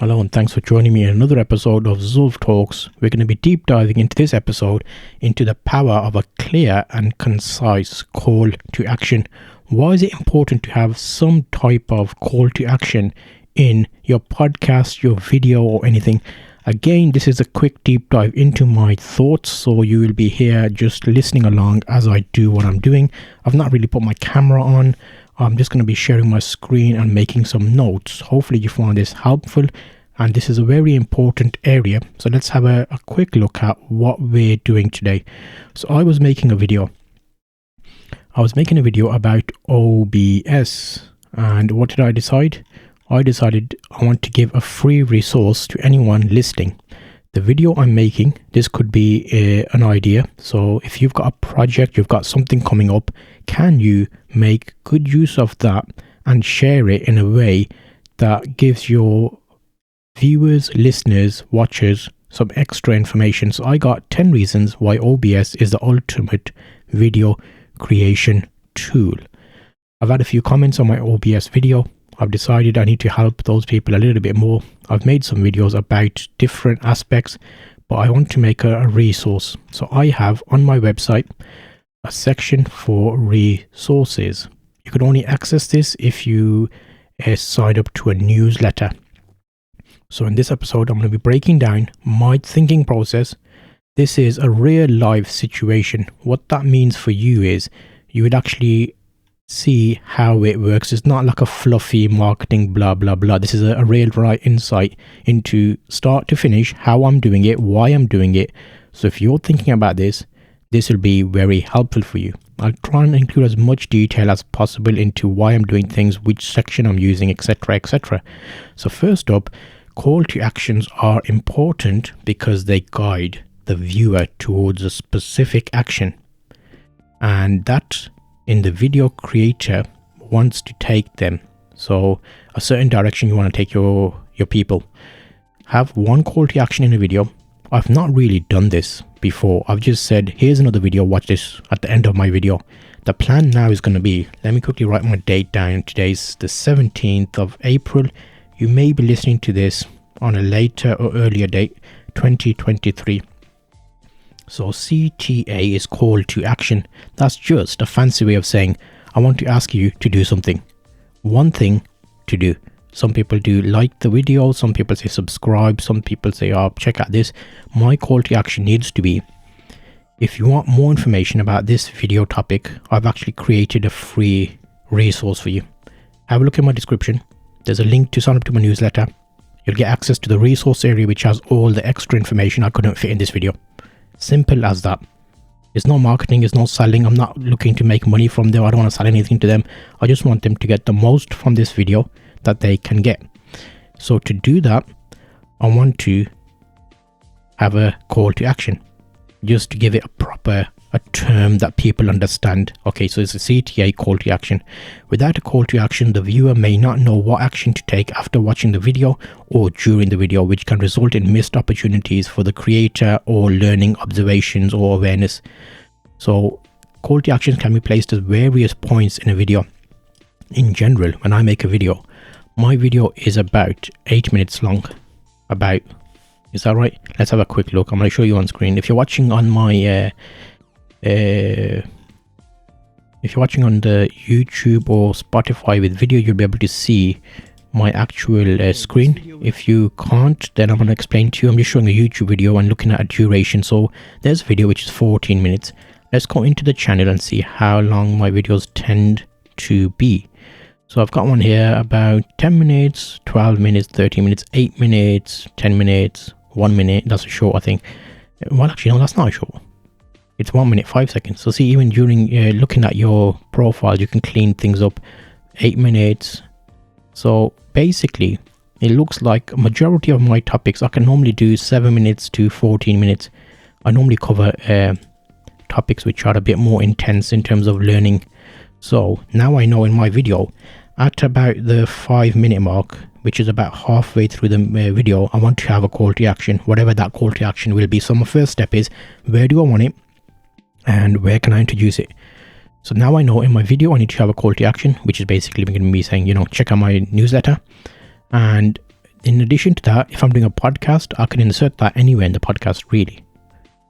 Hello and thanks for joining me in another episode of Zulf Talks. We're going to be deep diving into this episode into the power of a clear and concise call to action. Why is it important to have some type of call to action in your podcast, your video or anything? Again, this is a quick deep dive into my thoughts, so you will be here just listening along as I do what I'm doing. I've not really put my camera on. I'm just going to be sharing my screen and making some notes. Hopefully you find this helpful, and this is a very important area. So let's have a quick look at what we're doing today. So I was making a video. About OBS, and what did I decide? I decided I want to give a free resource to anyone listening. The video I'm making, this could be an idea. So if you've got a project, you've got something coming up, can you make good use of that and share it in a way that gives your viewers, listeners, watchers some extra information? So I got 10 reasons why OBS is the ultimate video creation tool. I've had a few comments on my OBS video. I've decided I need to help those people a little bit more. I've made some videos about different aspects, but I want to make a resource. So I have on my website a section for resources. You can only access this if you sign up to a newsletter. So in this episode, I'm going to be breaking down my thinking process. This is a real life situation. What that means for you is you would actually see how it works. It's not like a fluffy marketing blah blah blah. This is a real right insight into start to finish how I'm doing it, why I'm doing it. So if you're thinking about this will be very helpful for you. I'll try and include as much detail as possible into why I'm doing things, which section I'm using, etc, etc. So first up, call to actions are important because they guide the viewer towards a specific action, and that in the video creator wants to take them. So a certain direction you want to take your people. Have one call to action in a video. I've not really done this before. I've just said, here's another video, watch this at the end of my video. The plan now is going to be, let me quickly write my date down. Today's the 17th of April. You may be listening to this on a later or earlier date, 2023. So CTA is call to action. That's just a fancy way of saying, I want to ask you to do something. One thing to do. Some people do like the video, some people say subscribe, some people say, oh, check out this. My call to action needs to be, if you want more information about this video topic, I've actually created a free resource for you. Have a look in my description. There's a link to sign up to my newsletter. You'll get access to the resource area, which has all the extra information I couldn't fit in this video. Simple as that. It's no marketing, it's no selling. I'm not looking to make money from them. I don't want to sell anything to them. I just want them to get the most from this video that they can get. So to do that, I want to have a call to action, just to give it a term that people understand. Okay, so it's a CTA, call to action. Without a call to action, the viewer may not know what action to take after watching the video or during the video, which can result in missed opportunities for the creator or learning, observations or awareness. So call to actions can be placed at various points in a video. In general, when I make a video, my video is about 8 minutes long. Is that right? Let's have a quick look. I'm going to show you on screen. If you're watching on my if you're watching on the YouTube or Spotify with video, you'll be able to see my actual screen. If you can't, then I'm going to explain to you. I'm just showing a YouTube video and looking at a duration. So there's a video which is 14 minutes. Let's go into the channel and see how long my videos tend to be. So I've got one here about 10 minutes, 12 minutes, 30 minutes, 8 minutes, 10 minutes, 1 minute. That's a short, I think. Well, actually, no, that's not a short. It's 1 minute, 5 seconds. So see, even during looking at your profile, you can clean things up. 8 minutes. So basically, it looks like a majority of my topics, I can normally do 7 minutes to 14 minutes. I normally cover topics which are a bit more intense in terms of learning. So now I know in my video, at about the 5 minute mark, which is about halfway through the video, I want to have a call to action, whatever that call to action will be. So my first step is, where do I want it and where can I introduce it? So now I know in my video I need to have a call to action, which is basically going to be saying, check out my newsletter. And In addition to that, if I'm doing a podcast, I can insert that anywhere in the podcast, really.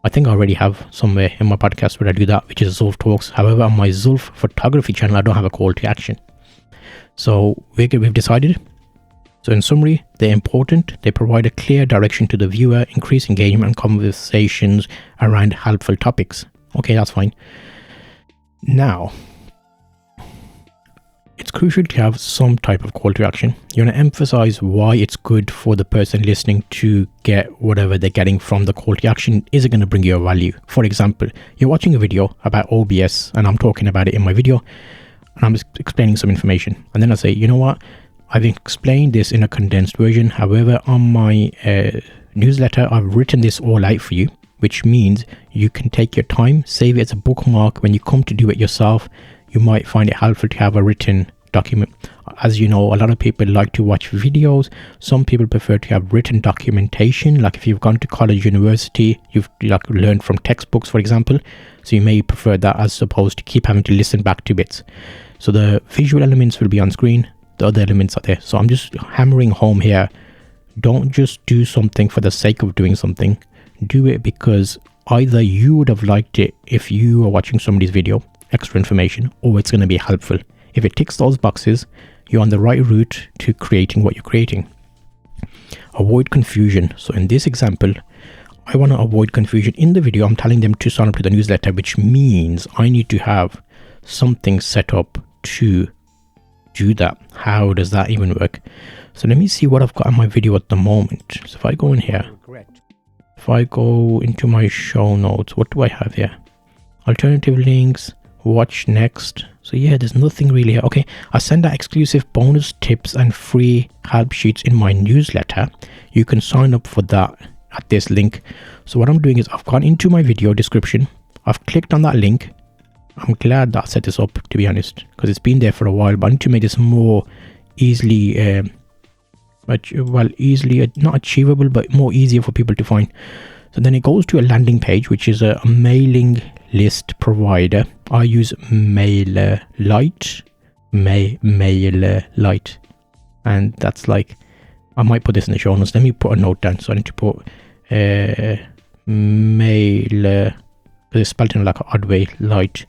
I think I already have somewhere in my podcast where I do that, which is Zulf Talks. However, on my Zulf photography channel, I don't have a call to action. So we've decided. So in summary, they're important. They provide a clear direction to the viewer, increase engagement and conversations around helpful topics. Okay, that's fine. Now, it's crucial to have some type of call to action. You want to emphasize why it's good for the person listening to get whatever they're getting from the call to action. Is it going to bring you a value? For example, you're watching a video about OBS and I'm talking about it in my video and I'm explaining some information. And then I say, you know what? I've explained this in a condensed version. However, on my newsletter, I've written this all out for you, which means you can take your time, save it as a bookmark. When you come to do it yourself, you might find it helpful to have a written document. As you know, a lot of people like to watch videos. Some people prefer to have written documentation. Like if you've gone to college, university, you've learned from textbooks, for example. So you may prefer that as opposed to keep having to listen back to bits. So the visual elements will be on screen. The other elements are there. So I'm just hammering home here. Don't just do something for the sake of doing something. Do it because either you would have liked it if you were watching somebody's video, extra information, or it's going to be helpful. If it ticks those boxes, you're on the right route to creating what you're creating. Avoid confusion. So in this example, I want to avoid confusion. In the video, I'm telling them to sign up to the newsletter, which means I need to have something set up to do that. How does that even work? So let me see what I've got in my video at the moment. So if I go in here, if I go into my show notes, what do I have here? Alternative links, watch next. So yeah, there's nothing really here. Okay, I send out exclusive bonus tips and free help sheets in my newsletter. You can sign up for that at this link. So what I'm doing is I've gone into my video description. I've clicked on that link. I'm glad that I set this up, to be honest, because it's been there for a while, but I need to make this more easily, not achievable, but more easier for people to find. So then it goes to a landing page, which is a mailing list provider. I use MailerLite, MailerLite, and that's like, I might put this in the show notes. Let me put a note down. So I need to put Mailer, because it's spelled in like an odd way, light.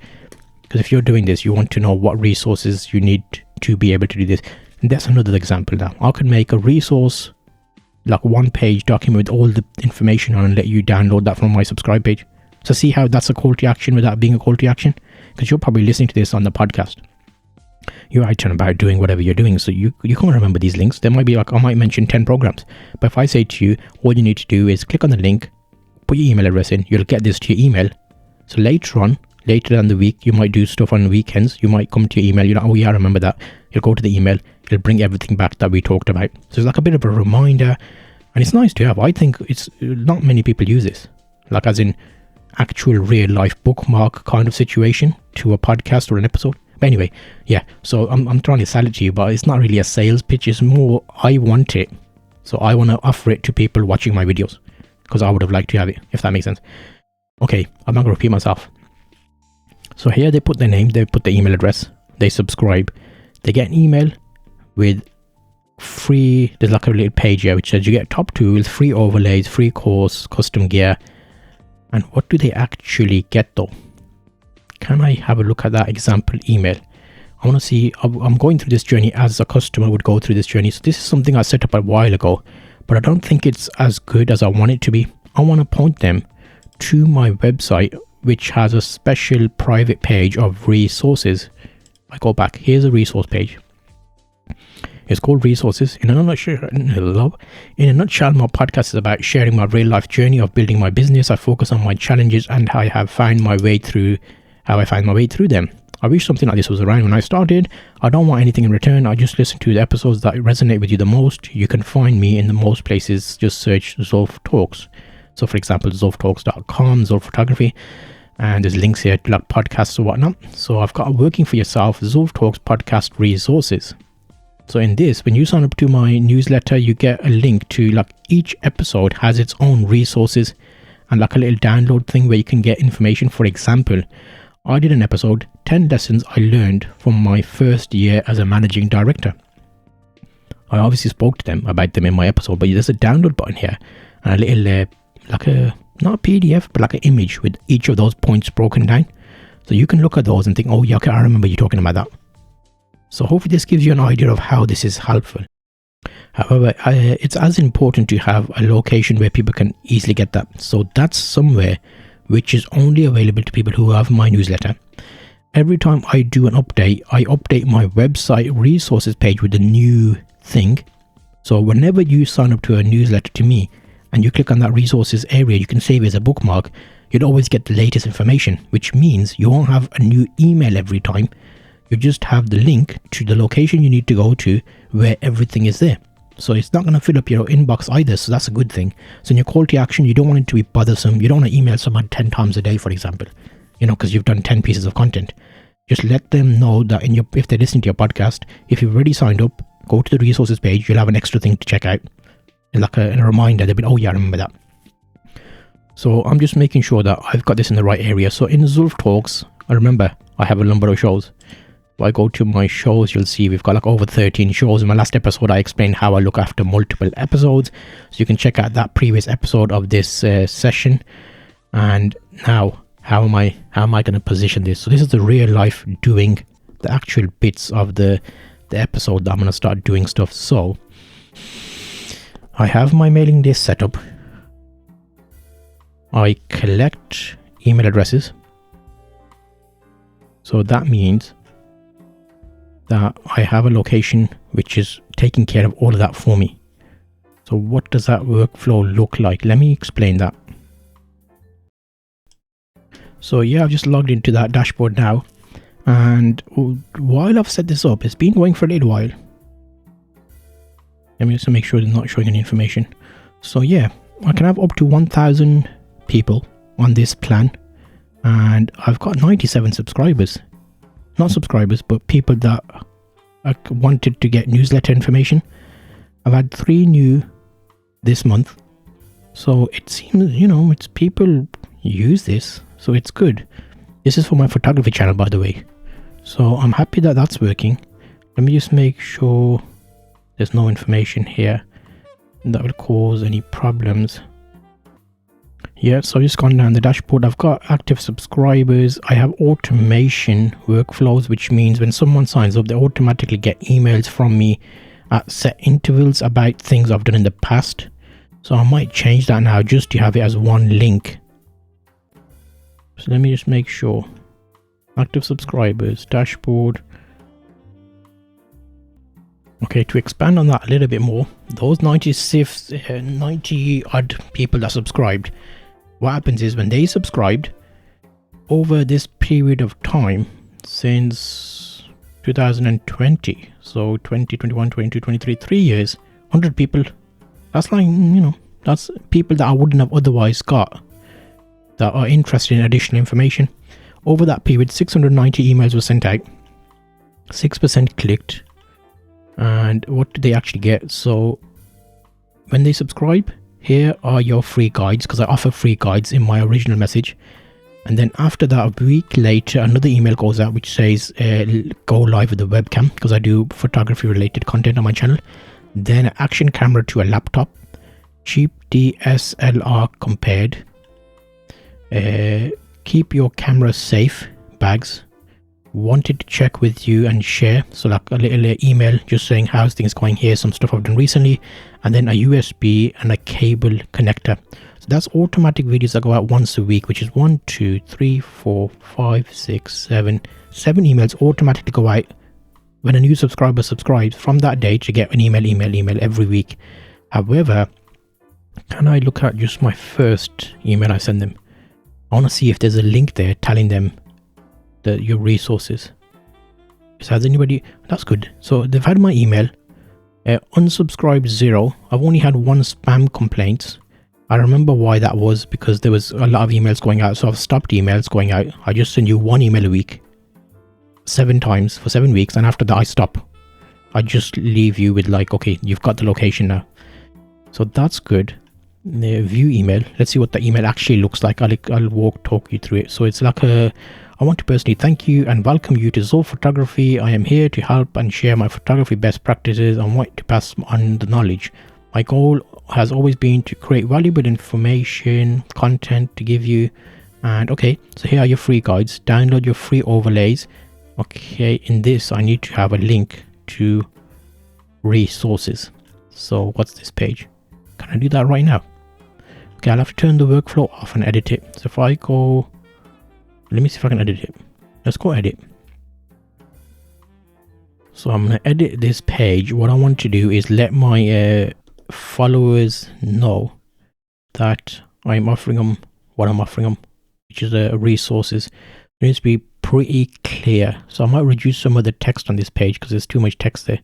Because if you're doing this, you want to know what resources you need to be able to do this. And that's another example now. I could make a resource, like one-page document with all the information on and let you download that from my subscribe page. So see how that's a call to action without being a call to action? Because you're probably listening to this on the podcast. You're out and about doing whatever you're doing, so you can't remember these links. There might be like, I might mention 10 programs. But if I say to you, all you need to do is click on the link, put your email address in, you'll get this to your email. So later in the week, you might do stuff on weekends. You might come to your email, you're like, oh yeah, I remember that. You'll go to the email, it'll bring everything back that we talked about. So it's like a bit of a reminder, and it's nice to have. I think it's not many people use this, like as in actual real life bookmark kind of situation to a podcast or an episode. But anyway, yeah, so I'm trying to sell it to you, but it's not really a sales pitch. It's more, I want it. So I want to offer it to people watching my videos because I would have liked to have it, if that makes sense. Okay, I'm not going to repeat myself. So here they put their name, they put their email address, they subscribe, they get an email with free, there's like a little page here which says you get top tools, free overlays, free course, custom gear. And what do they actually get though? Can I have a look at that example email? I want to see, I'm going through this journey as a customer would go through this journey. So this is something I set up a while ago, but I don't think it's as good as I want it to be. I want to point them to my website, which has a special private page of resources. I go back, here's a resource page. It's called resources. In a nutshell, my podcast is about sharing my real life journey of building my business. I focus on my challenges and how I have found my way through them. I wish something like this was around when I started. I don't want anything in return. I just listen to the episodes that resonate with you the most. You can find me in the most places. Just search Zulf Talks. So for example, zulftalks.com, Zulf Photography. And there's links here to like podcasts or whatnot. So I've got a working for yourself, Zulf Talks podcast resources. So in this, when you sign up to my newsletter, you get a link to like each episode has its own resources and like a little download thing where you can get information. For example, I did an episode, 10 lessons I learned from my first year as a managing director. I obviously spoke to them about them in my episode, but there's a download button here and a little like a, not a PDF, but like an image with each of those points broken down. So you can look at those and think, oh yeah, okay, I remember you talking about that. So hopefully this gives you an idea of how this is helpful. However, it's as important to have a location where people can easily get that. So that's somewhere which is only available to people who have my newsletter. Every time I do an update, I update my website resources page with a new thing. So whenever you sign up to a newsletter to me and you click on that resources area, you can save it as a bookmark. You'd always get the latest information, which means you won't have a new email every time. You just have the link to the location you need to go to where everything is there. So it's not going to fill up your inbox either. So that's a good thing. So in your call to action, you don't want it to be bothersome. You don't want to email someone 10 times a day, for example, because you've done 10 pieces of content. Just let them know that if they're listening to your podcast, if you've already signed up, go to the resources page. You'll have an extra thing to check out. Like a reminder. They'll be, oh yeah, I remember that. So I'm just making sure that I've got this in the right area. So in Zulf Talks, I remember I have a number of shows. If I go to my shows, you'll see we've got like over 13 shows. In my last episode, I explained how I look after multiple episodes. So you can check out that previous episode of this session. And now, how am I going to position this? So this is the real life doing the actual bits of the episode that I'm going to start doing stuff. So I have my mailing list set up. I collect email addresses. So that means that I have a location which is taking care of all of that for me. So what does that workflow look like? Let me explain that. So yeah, I've just logged into that dashboard now. And while I've set this up, it's been going for a little while. Let me just make sure it's not showing any information. So yeah, I can have up to 1,000 people on this plan. And I've got 97 subscribers. Not subscribers, but people that wanted to get newsletter information. I've had 3 new this month. So it seems, it's people use this. So it's good. This is for my photography channel, by the way. So I'm happy that that's working. Let me just make sure there's no information here that will cause any problems. Yeah, so I've just gone down the dashboard. I've got active subscribers. I have automation workflows, which means when someone signs up, they automatically get emails from me at set intervals about things I've done in the past. So I might change that now just to have it as one link. So let me just make sure. Active subscribers, dashboard. Okay, to expand on that a little bit more, those 90 odd people that subscribed, what happens is when they subscribed over this period of time since 2020, so 2021, 22, 23, 3 years, 100 people, that's like, that's people that I wouldn't have otherwise got that are interested in additional information. Over that period, 690 emails were sent out, 6% clicked. And what do they actually get? So when they subscribe, here are your free guides, because I offer free guides in my original message. And then after that, a week later, another email goes out which says go live with the webcam, because I do photography related content on my channel. Then an action camera to a laptop, cheap DSLR compared, keep your camera safe bags, wanted to check with you and share, so like a little email just saying how's things going, here some stuff I've done recently, and then a USB and a cable connector. So that's automatic videos that go out once a week, which is 1, 2, 3, 4, 5, 6, 7 emails automatically go out when a new subscriber subscribes from that day to get an email every week. However, can I look at just my first email I send them? I want to see if there's a link there telling them your resources. So has anybody? That's good. So they've had my email. Unsubscribed 0. I've only had 1 spam complaint. I remember why that was, because there was a lot of emails going out. So I've stopped emails going out. I just send you 1 email a week, 7 times for 7 weeks, and after that I stop. I just leave you with like, okay, you've got the location now. So that's good. View email. Let's see what the email actually looks like. I'll talk you through it. So it's like I I want to personally thank you and welcome you to Zulf Photography. I am here to help and share my photography best practices and want to pass on the knowledge. My goal has always been to create valuable information, content to give you. And okay, so here are your free guides. Download your free overlays. Okay, in this I need to have a link to resources. So what's this page? Can I do that right now? Okay, I'll have to turn the workflow off and edit it. So if I go, let me see if I can edit it. Let's go edit. So I'm going to edit this page. What I want to do is let my followers know that I'm offering them what I'm offering them, which is resources. It needs to be pretty clear. So I might reduce some of the text on this page because there's too much text there.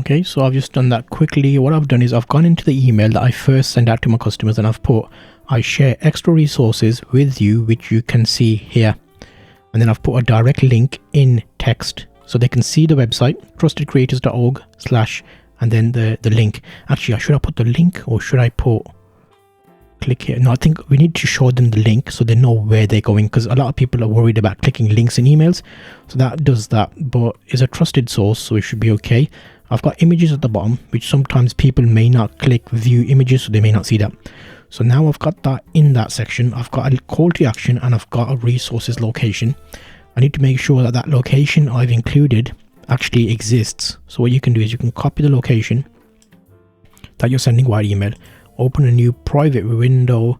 Okay, so I've just done that quickly. What I've done is I've gone into the email that I first send out to my customers and I've put, I share extra resources with you, which you can see here. And then I've put a direct link in text so they can see the website, trustedcreators.org/ and then the link. Actually, should I put the link or should I put click here? No, I think we need to show them the link so they know where they're going, because a lot of people are worried about clicking links in emails. So that does that, but it's a trusted source, so it should be okay. I've got images at the bottom, which sometimes people may not click view images, so they may not see that. So now I've got that in that section. I've got a call to action and I've got a resources location. I need to make sure that that location I've included actually exists. So what you can do is you can copy the location that you're sending via email, open a new private window,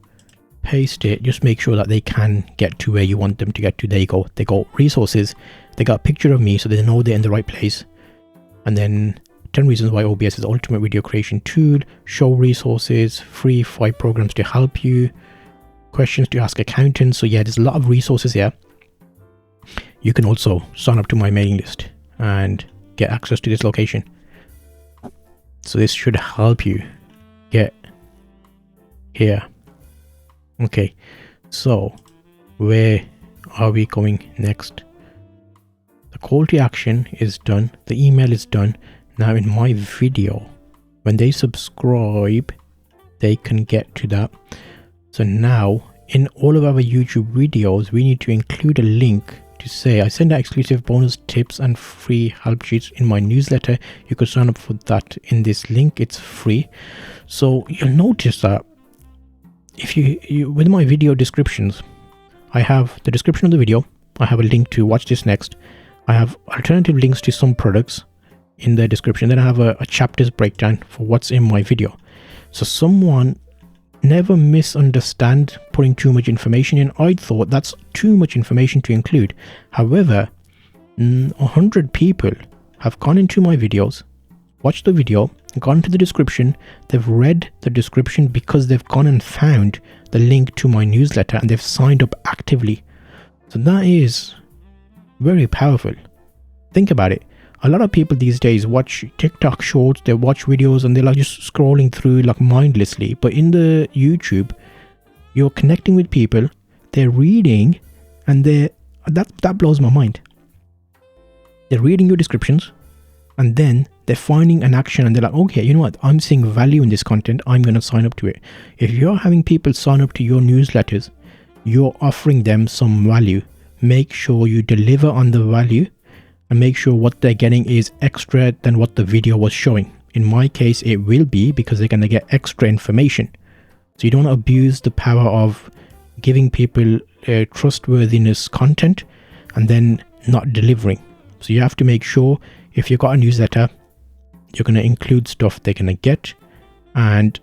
paste it, just make sure that they can get to where you want them to get to. There you go. They go resources. They got a picture of me so they know they're in the right place. And then 10 reasons why OBS is the ultimate video creation tool, show resources, free 5 programs to help you, questions to ask accountants. So yeah, there's a lot of resources here. You can also sign up to my mailing list and get access to this location. So this should help you get here. Okay, so where are we going next? The call to action is done. The email is done. Now in my video, when they subscribe, they can get to that. So now in all of our YouTube videos, we need to include a link to say, I send out exclusive bonus tips and free help sheets in my newsletter. You could sign up for that in this link. It's free. So you'll notice that if you with my video descriptions, I have the description of the video. I have a link to watch this next. I have alternative links to some products in the description. Then I have a chapters breakdown for what's in my video. So someone never misunderstand putting too much information in. I thought that's too much information to include. However, 100 people have gone into my videos, watched the video, gone to the description. They've read the description because they've gone and found the link to my newsletter and they've signed up actively. So that is very powerful. Think about it. A lot of people these days watch TikTok shorts, they watch videos and they're like just scrolling through like mindlessly. But in the YouTube, you're connecting with people, they're reading, and that blows my mind. They're reading your descriptions and then they're finding an action and they're like, okay, you know what? I'm seeing value in this content. I'm going to sign up to it. If you're having people sign up to your newsletters, you're offering them some value. Make sure you deliver on the value and make sure what they're getting is extra than what the video was showing. In my case, it will be because they're going to get extra information. So you don't abuse the power of giving people trustworthiness content and then not delivering. So you have to make sure if you've got a newsletter, you're going to include stuff they're going to get. And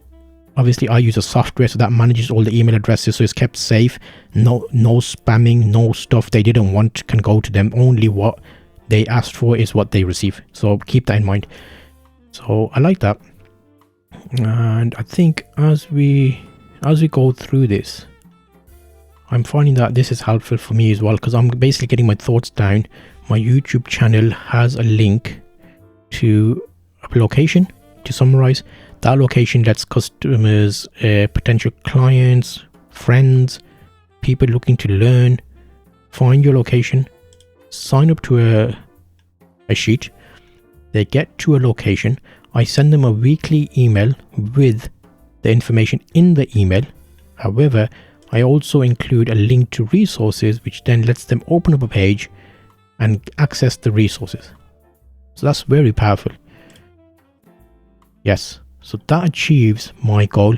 obviously I use a software so that manages all the email addresses, so it's kept safe. No spamming, no stuff they didn't want can go to them. Only what they asked for is what they receive. So keep that in mind. So I like that. And I think as we go through this, I'm finding that this is helpful for me as well, because I'm basically getting my thoughts down. My YouTube channel has a link to a location to summarize. That location lets customers, potential clients, friends, people looking to learn, find your location, sign up to a sheet. They get to a location. I send them a weekly email with the information in the email. However, I also include a link to resources, which then lets them open up a page and access the resources. So that's very powerful. Yes, so that achieves my goal.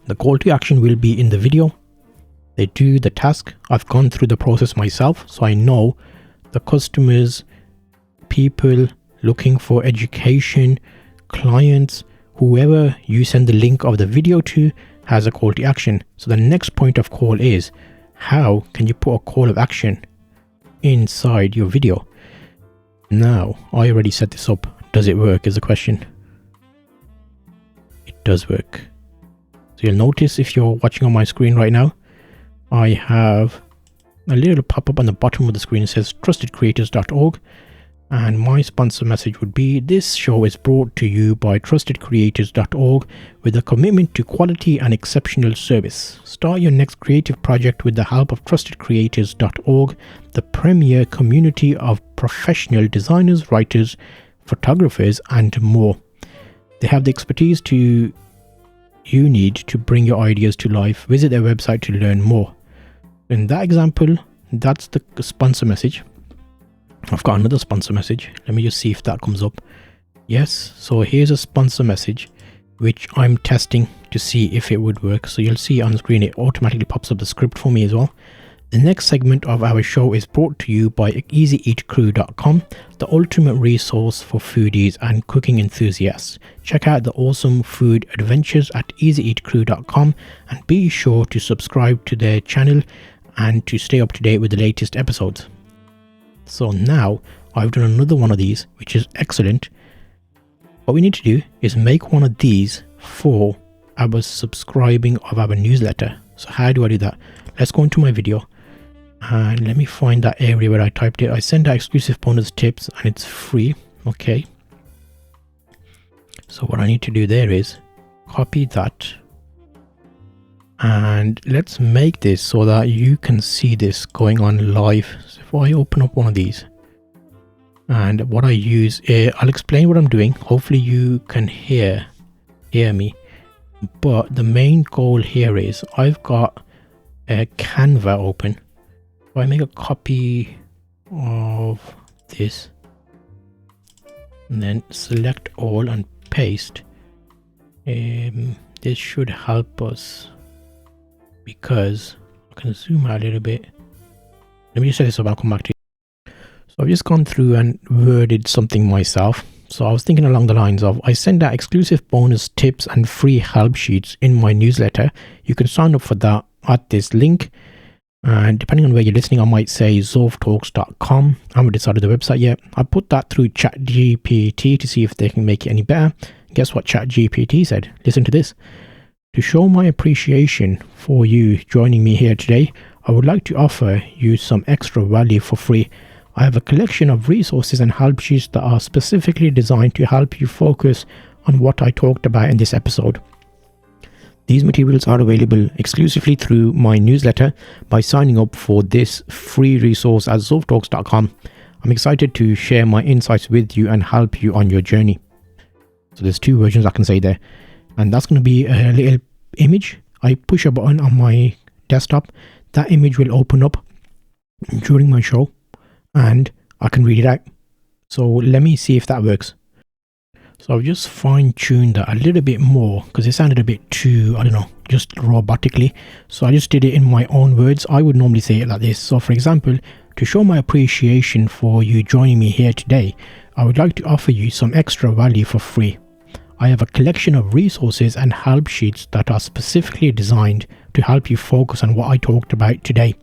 The call to action will be in the video. They do the task. I've gone through the process myself, so I know the customers, people looking for education, clients, whoever you send the link of the video to has a call to action. So the next point of call is, how can you put a call of action inside your video? Now, I already set this up. Does it work is the question. It does work. So you'll notice if you're watching on my screen right now, I have a little pop-up on the bottom of the screen that says trustedcreators.org, and my sponsor message would be, this show is brought to you by trustedcreators.org with a commitment to quality and exceptional service. Start your next creative project with the help of trustedcreators.org, the premier community of professional designers, writers, photographers, and more. They have the expertise you need to bring your ideas to life. Visit their website to learn more. In that example, that's the sponsor message. I've got another sponsor message. Let me just see if that comes up. Yes, so here's a sponsor message which I'm testing to see if it would work. So you'll see on the screen it automatically pops up the script for me as well. The next segment of our show is brought to you by EasyEatCrew.com, the ultimate resource for foodies and cooking enthusiasts. Check out the awesome food adventures at EasyEatCrew.com and be sure to subscribe to their channel and to stay up to date with the latest episodes. So now I've done another one of these, which is excellent. What we need to do is make one of these for our subscribing of our newsletter. So how do I do that? Let's go into my video and let me find that area where I typed it. I send out exclusive bonus tips and it's free. Okay. So what I need to do there is copy that. And let's make this so that you can see this going on live. So if I open up one of these, and what I use, I'll explain what I'm doing. Hopefully you can hear me. But the main goal here is I've got a Canva open. If I make a copy of this and then select all and paste, this should help us. Because I can zoom out a little bit. Let me just set this up and I'll come back to you. So I've just gone through and worded something myself. So I was thinking along the lines of, I send out exclusive bonus tips and free help sheets in my newsletter. You can sign up for that at this link. And depending on where you're listening, I might say zulftalks.com. I haven't decided the website yet. I put that through ChatGPT to see if they can make it any better. Guess what ChatGPT said? Listen to this. To show my appreciation for you joining me here today, I would like to offer you some extra value for free. I have a collection of resources and help sheets that are specifically designed to help you focus on what I talked about in this episode. These materials are available exclusively through my newsletter by signing up for this free resource at zulftalks.com. I'm excited to share my insights with you and help you on your journey. So there's two versions I can say there. And that's going to be a little image. I push a button on my desktop. That image will open up during my show and I can read it out. So let me see if that works. So I've just fine-tuned that a little bit more because it sounded a bit too, I don't know, just robotically. So I just did it in my own words. I would normally say it like this. So for example, to show my appreciation for you joining me here today, I would like to offer you some extra value for free. I have a collection of resources and help sheets that are specifically designed to help you focus on what I talked about today.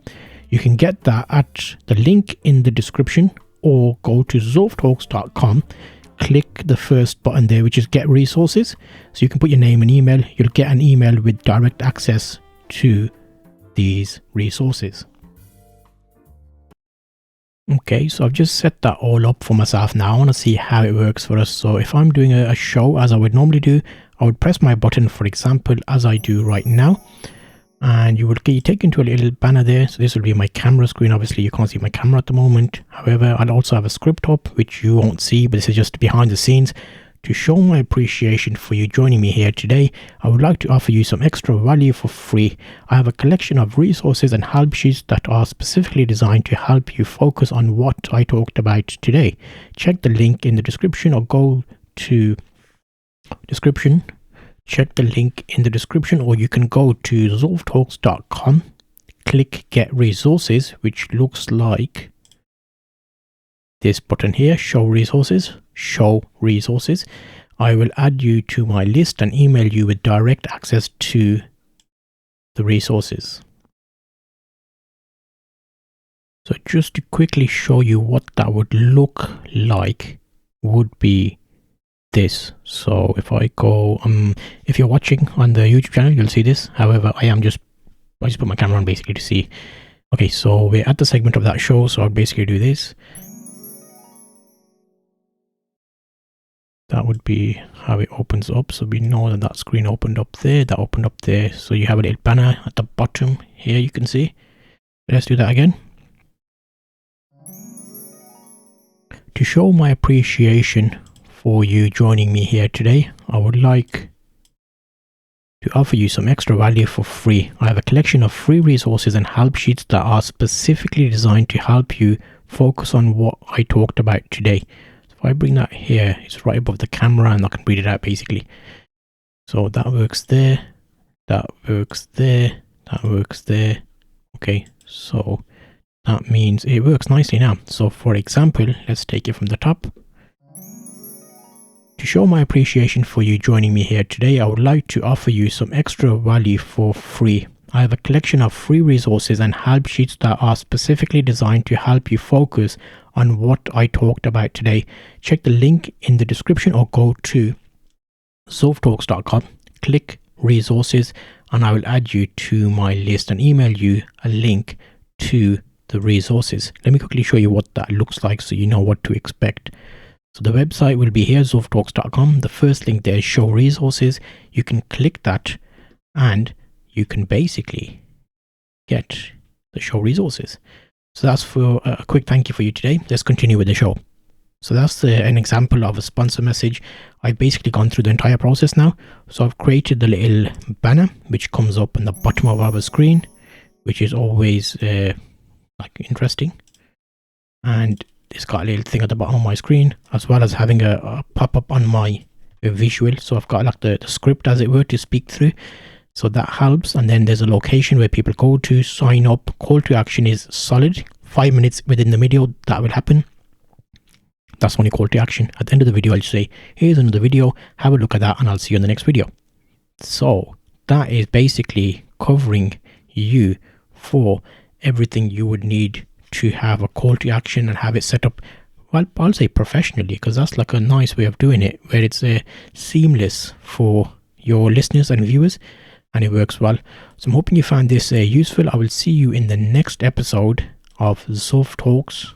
You can get that at the link in the description or go to zulftalks.com, click the first button there, which is get resources. So you can put your name and email. You'll get an email with direct access to these resources. Okay, so I've just set that all up for myself now. I want to see how it works for us. So if I'm doing a show as I would normally do, I would press my button, for example, as I do right now. And you will get taken to a little banner there. So this will be my camera screen. Obviously, you can't see my camera at the moment. However, I'll also have a script up, which you won't see, but this is just behind the scenes To show my appreciation for you joining me here today, I would like to offer you some extra value for free. I have a collection of resources and help sheets that are specifically designed to help you focus on what I talked about today. Check the link in the description or go to description. Check the link in the description, or you can go to zulftalks.com, click get resources, which looks like this button here, show resources. I will add you to my list and email you with direct access to the resources. So just to quickly show you what that would look like would be this. So if I go, if you're watching on the YouTube channel, you'll see this. However, I just put my camera on basically to see. Okay, so we're at the segment of that show. So I'll basically do this. That would be how it opens up. So we know that screen opened up there, that opened up there. So you have a little banner at the bottom here, you can see. Let's do that again. To show my appreciation for you joining me here today, I would like to offer you some extra value for free. I have a collection of free resources and help sheets that are specifically designed to help you focus on what I talked about today. If I bring that here, it's right above the camera and I can read it out basically. So that works there, that works there, that works there. Okay, so that means it works nicely now. So for example, let's take it from the top. To show my appreciation for you joining me here today, I would like to offer you some extra value for free. I have a collection of free resources and help sheets that are specifically designed to help you focus on what I talked about today. Check the link in the description or go to zulftalks.com, click resources, and I will add you to my list and email you a link to the resources. Let me quickly show you what that looks like so you know what to expect. So the website will be here, zulftalks.com. The first link there is show resources. You can click that and you can basically get the show resources. So that's for a quick thank you for you today. Let's continue with the show. So that's an example of a sponsor message. I've basically gone through the entire process now. So I've created the little banner which comes up on the bottom of our screen, which is always like interesting. And it's got a little thing at the bottom of my screen, as well as having a pop-up on my visual. So I've got like the script, as it were, to speak through. So that helps. And then there's a location where people go to sign up. Call to action is solid. 5 minutes within the video, that will happen. That's only call to action. At the end of the video, I'll just say, here's another video. Have a look at that and I'll see you in the next video. So that is basically covering you for everything you would need to have a call to action and have it set up, well, I'll say professionally, because that's like a nice way of doing it, where it's seamless for your listeners and viewers, and it works well. So I'm hoping you found this useful. I will see you in the next episode of Zulf Talks.